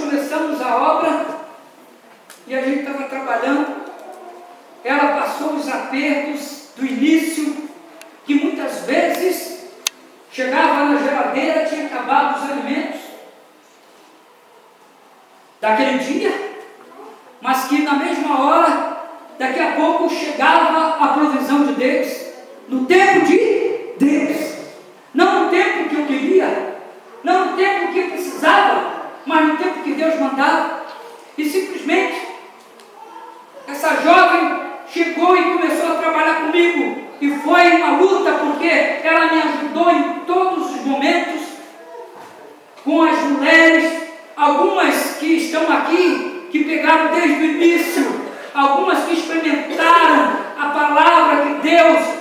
começamos a obra e a gente estava trabalhando, ela passou os apertos do início, que muitas vezes chegava na geladeira, tinha acabado os alimentos daquele dia, mas que na mesma hora, daqui a pouco chegava a provisão de Deus, no tempo de Deus, não no tempo que eu queria, não no tempo que eu precisava, mas no tempo que Deus mandava. E simplesmente essa jovem chegou e começou a trabalhar comigo, e foi uma luta, porque ela me ajudou em todos os momentos, com as mulheres, algumas que estão aqui, que pegaram desde o início, algumas que experimentaram a palavra que Deus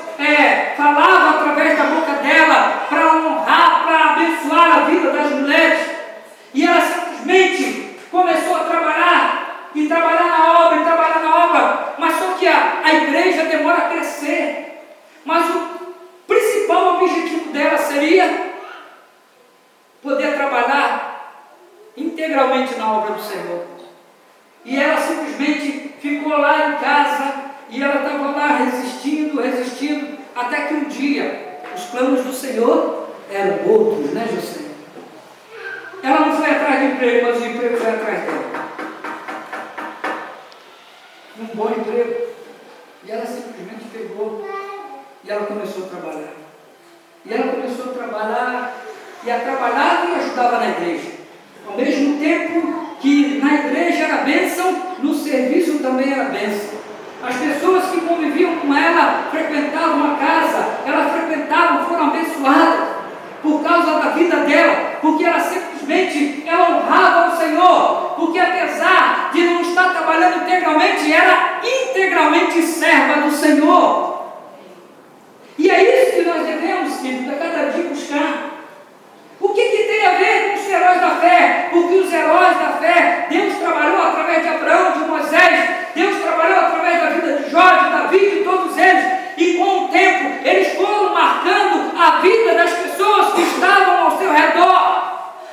falava através da boca dela, para honrar, para abençoar a vida das mulheres, e ela simplesmente começou a trabalhar, e trabalhar na obra, e trabalhar na obra, mas só que a igreja demora a crescer, mas o principal objetivo dela seria poder trabalhar integralmente na obra do Senhor. E ela simplesmente ficou lá em casa, e ela estava lá resistindo, até que um dia os planos do Senhor eram outros, né, José? Ela não foi atrás de emprego, mas o emprego foi atrás dela. Um bom emprego. E ela simplesmente pegou e ela começou a trabalhar. E ela começou a trabalhar e ajudava na igreja. Ao mesmo tempo que na igreja era bênção, no serviço também era bênção. As pessoas que conviviam com ela, frequentavam a casa, foram abençoadas por causa da vida dela, porque ela simplesmente honrava o Senhor, porque apesar de não estar trabalhando integralmente, era integralmente serva do Senhor. E é isso que nós devemos, querido, a cada dia buscar. O que tem a ver com os heróis da fé? Porque os heróis da fé, Deus trabalhou através de Abraão, de Moisés, Deus trabalhou através da vida de Jó, de Davi, de todos eles, e com o tempo eles foram marcando a vida das pessoas que estavam ao seu redor.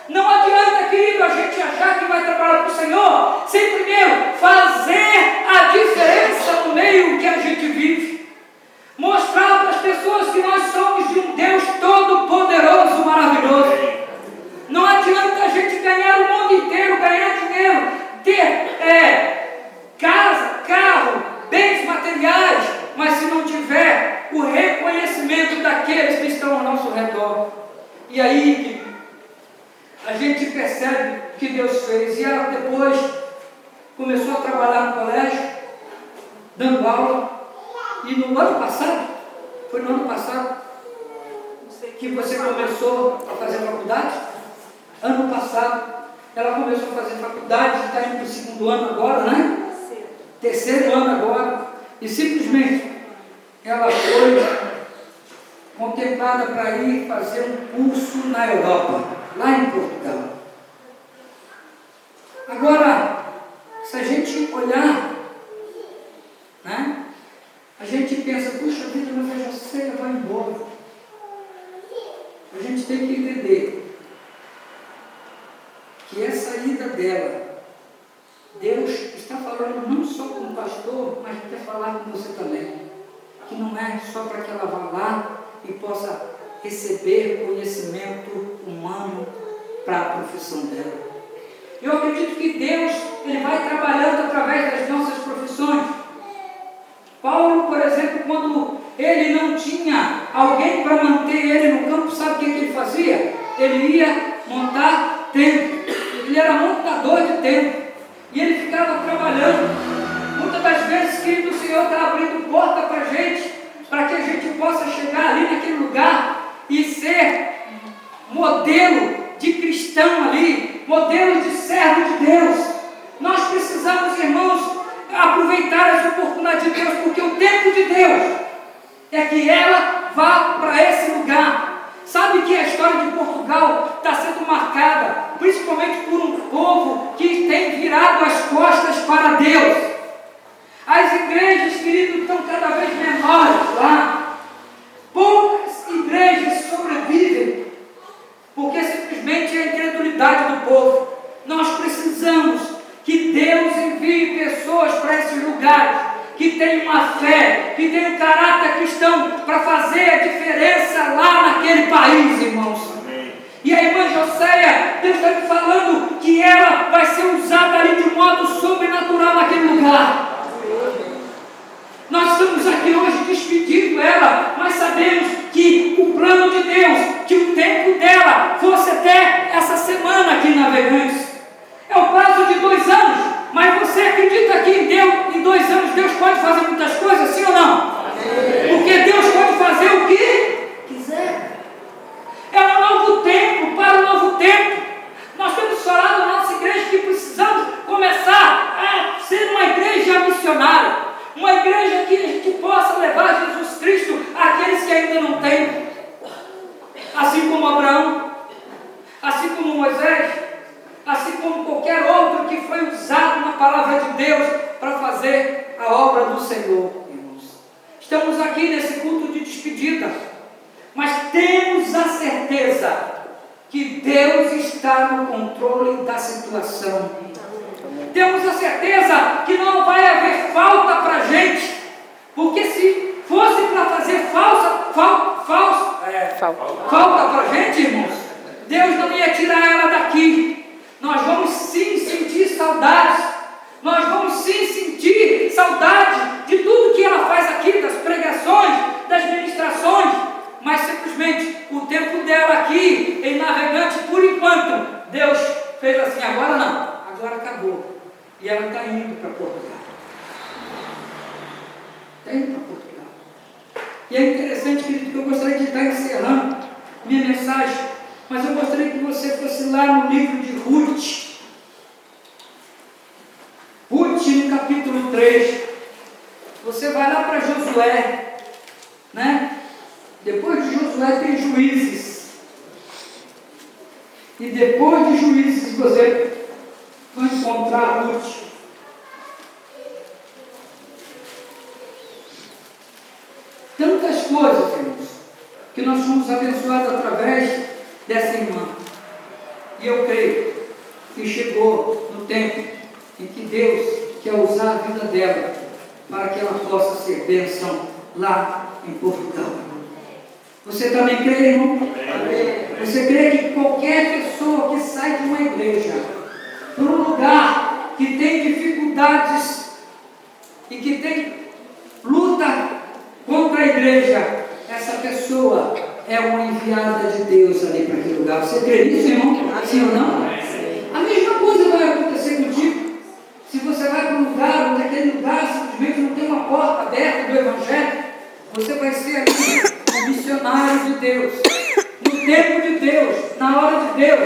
Não adianta, querido, a gente achar que vai trabalhar para o Senhor sem primeiro fazer a diferença no meio que a gente vive. Mostrar para as pessoas que nós somos de um Deus todo-poderoso, maravilhoso. Não adianta a gente ganhar o mundo inteiro, ganhar dinheiro, ter casa, carro, bens materiais, mas se não tiver o reconhecimento daqueles que estão ao nosso redor. E aí a gente percebe o que Deus fez. E ela depois começou a trabalhar no colégio, dando aula. E no ano passado, foi no ano passado que você começou a fazer faculdade? Ano passado, ela começou a fazer faculdade, está indo para o segundo ano agora, né? Terceiro ano agora. E simplesmente ela foi contemplada para ir fazer um curso na Europa, lá em Portugal. Agora, se a gente olhar, né? A gente pensa, puxa vida, mas eu já sei, ela vai embora. A gente tem que entender que essa ida dela, Deus está falando não só com o pastor, mas quer falar com você também. Que não é só para que ela vá lá e possa receber conhecimento humano para a profissão dela. Eu acredito que Deus, Ele vai trabalhando através das nossas profissões. Paulo, por exemplo, quando ele não tinha alguém para manter ele no campo, sabe o que ele fazia? Ele ia montar tenda. Ele era montador de tenda. E ele ficava trabalhando. Muitas das vezes, querido, o Senhor está abrindo porta para a gente, para que a gente possa chegar ali naquele lugar e ser modelo de cristão ali, modelo de servo de Deus. Nós precisamos, irmãos, aproveitar as oportunidades de Deus, porque o tempo de Deus é que ela vá para esse lugar. Sabe que a história de Portugal está sendo marcada principalmente por um povo que tem virado as costas para Deus. As igrejas, queridos, estão cada vez menores lá. Poucas igrejas sobrevivem porque simplesmente é a incredulidade do povo. Nós precisamos lugares que tem uma fé, que tem um caráter cristão para fazer a diferença lá naquele país, irmãos. E a irmã Joséia, Deus está me falando que ela vai ser usada ali de modo sobrenatural naquele lugar. Nós estamos aqui hoje despedindo ela, mas sabemos que o plano de Deus, que o tempo dela fosse até essa semana aqui em Navegantes. É o prazo de 2 anos, mas você acredita que em 2 anos Deus pode fazer muitas coisas, sim ou não? Porque Deus pode fazer o que quiser. É um novo tempo, para um novo tempo. Nós temos falado na nossa igreja que precisamos começar a ser uma igreja missionária, uma igreja que possa levar Jesus Cristo àqueles que ainda não têm, assim como Abraão, assim como Moisés, assim como qualquer outro que foi usado na palavra de Deus para fazer a obra do Senhor, irmãos. Estamos aqui nesse culto de despedida, mas temos a certeza que Deus está no controle da situação. Temos a certeza que não vai haver falta para a gente, porque se fosse para fazer falta para a gente, irmãos, Deus não ia tirar ela daqui. Nós vamos sim sentir saudades, nós vamos sim sentir saudade de tudo que ela faz aqui, das pregações, das ministrações, mas simplesmente o tempo dela aqui em Navegante, por enquanto, Deus fez assim, agora não, agora acabou. E ela está indo para Portugal. Está indo para Portugal. E é interessante, querido, que eu gostaria de estar encerrando minha mensagem, mas eu gostaria que você fosse lá no livro de Ruth. Ruth, no capítulo 3. Você vai lá para Josué, né? Depois de Josué tem Juízes. E depois de Juízes você vai encontrar Ruth. Tantas coisas, irmãos, que nós fomos abençoados através dessa irmã. E eu creio que chegou no tempo em que Deus quer usar a vida dela para que ela possa ser bênção lá em Portugal. Você também crê, irmão? Amém. Você crê que qualquer pessoa que sai de uma igreja para um lugar que tem dificuldades e que tem luta contra a igreja, essa pessoa é uma enviada de Deus ali para aquele lugar. Você crê nisso, irmão? Sim ou não? A mesma coisa vai acontecer contigo. Se você vai para um lugar onde aquele lugar simplesmente não tem uma porta aberta do Evangelho, você vai ser aqui um missionário de Deus, no tempo de Deus, na hora de Deus.